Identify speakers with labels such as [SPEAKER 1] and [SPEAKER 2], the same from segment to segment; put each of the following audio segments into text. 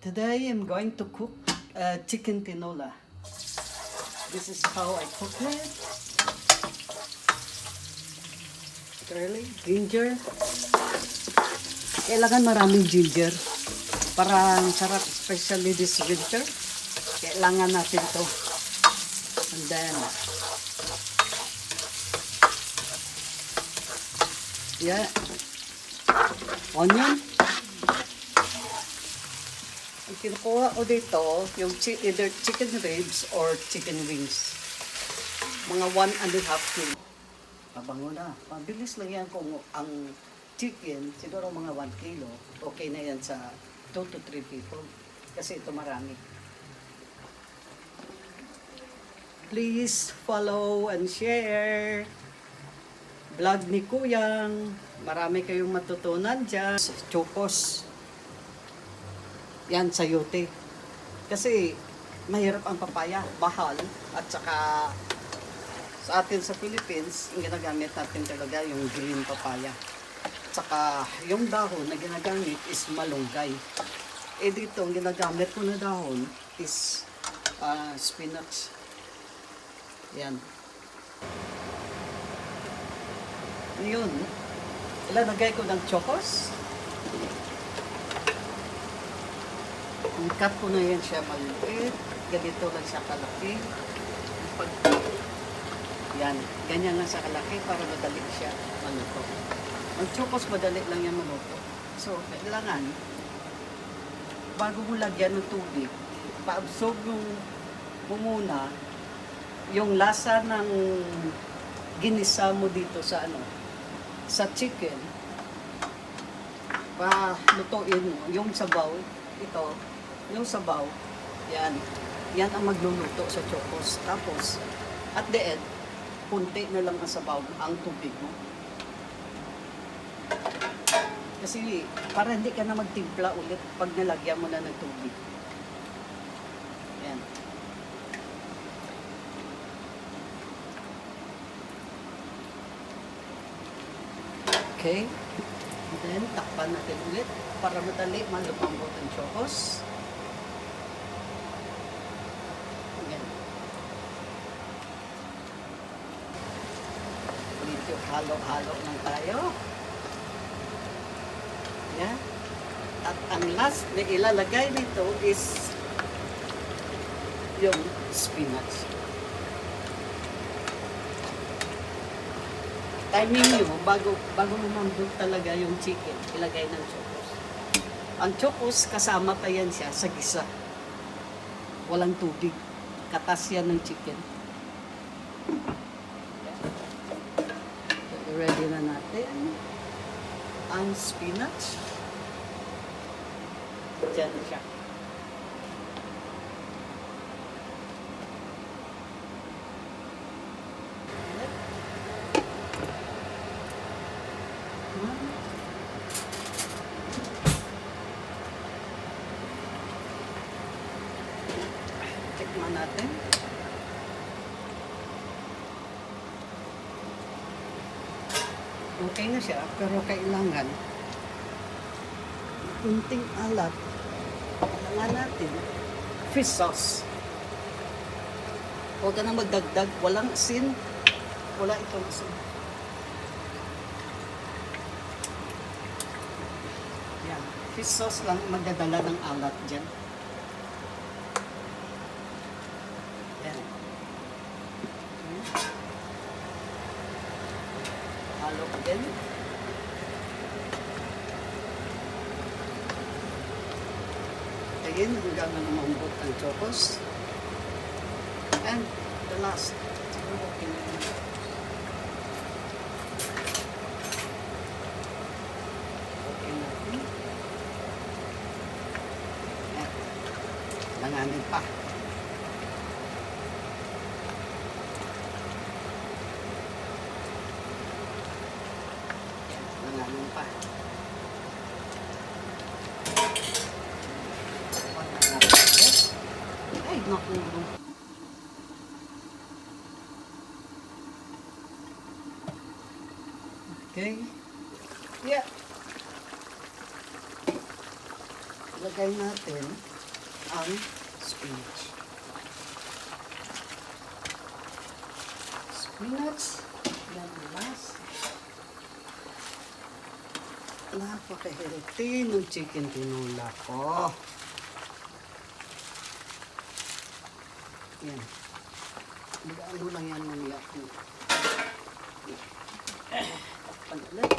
[SPEAKER 1] Today I'm going to cook chicken tinola. This is how I cook it. Garlic, ginger. Kailangan maraming ginger para ang sarap, especially this winter. Kailangan natin to. And then, yeah, onion. Ang kinukuha ko dito, yung either chicken ribs or chicken wings. Mga 1.5 kilo. Mabango na. Mabilis lang yan kung ang chicken, siguro mga 1 kilo. Okay na yan sa 2 to 3 people. Kasi ito marami. Please follow and share. Vlog ni Kuyang. Marami kayong matutunan dyan. Chocos. Yan, sayote. Kasi mahirap ang papaya, bahal, at saka sa atin sa Philippines, yung ginagamit natin talaga yung green papaya. At saka yung dahon na ginagamit is malunggay. Eh dito, ang ginagamit ko na dahon is spinach. Yan. Yun. Ilalagay ko ng chocos. Ang cut ko na yan siya maliit. Ganito lang siya kalaki. Yan. Ganyan lang siya kalaki para madali siya maluto. Ang chocos madali lang yan maluto. So, kailangan bago mo lagyan ng tubig, pa-absorb mo muna yung lasa ng ginisa mo dito sa sa chicken. Pa-lutuin mo yung sabaw. Ito, yung sabaw, yan ang magluluto sa chocos. Tapos, at the end, punti na lang ang sabaw, ang tubig mo. Kasi, para hindi ka na magtimpla ulit pag nalagyan mo na ng tubig. Yan. Okay. And then, takpan natin ulit para madali malupambot ang chocos. Medyo halo-halo lang tayo. Yan. At ang last na ilalagay nito is yung spinach. Timing nyo, bago lumambot talaga yung chicken, ilagay ng chocos. Ang chocos, kasama pa yan siya sa gisa. Walang tubig. Katas yan ng chicken. Ready na natin ang spinach. Diyan siya. Tikman natin. Okay na siya, pero kailangan kunting alat. Kailangan natin fish sauce. Huwag ka na magdagdag. Walang asin. Wala itong asin. Yan. Fish sauce lang magdadala ng alat dyan. Yan. Halo again. Again, hanggang lumambot ang chocos. And the last, siguro okay na yun. Okay na yun. Yan. Langanin pa. Langanin pa. Ay, naku. Okay. Yeah. Lagay natin ang spinach. Spinach, yan ang last. Napaka-healthy ng chicken tinola ko. Yan. Ano lang yan mamaya ko. Pag-ulit.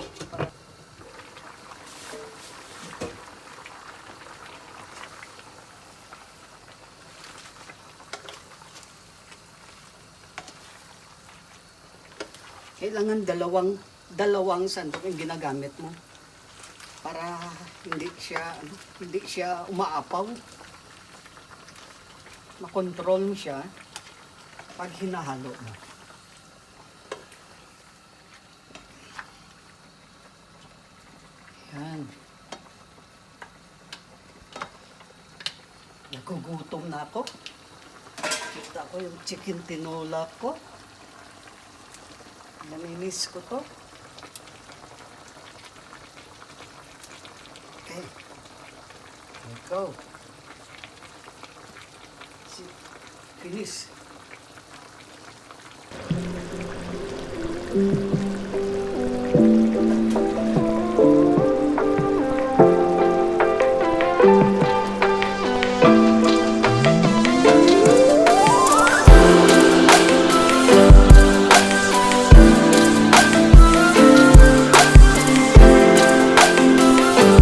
[SPEAKER 1] Kailangan dalawang sandok yung ginagamit mo para hindi siya umaapaw. Makontrol mo siya pag hinahalo mo. Yan. Nagugutom na ako. Kita ko yung chicken tinola ko. Namimiss ko to. Okay. Here we go. Finish.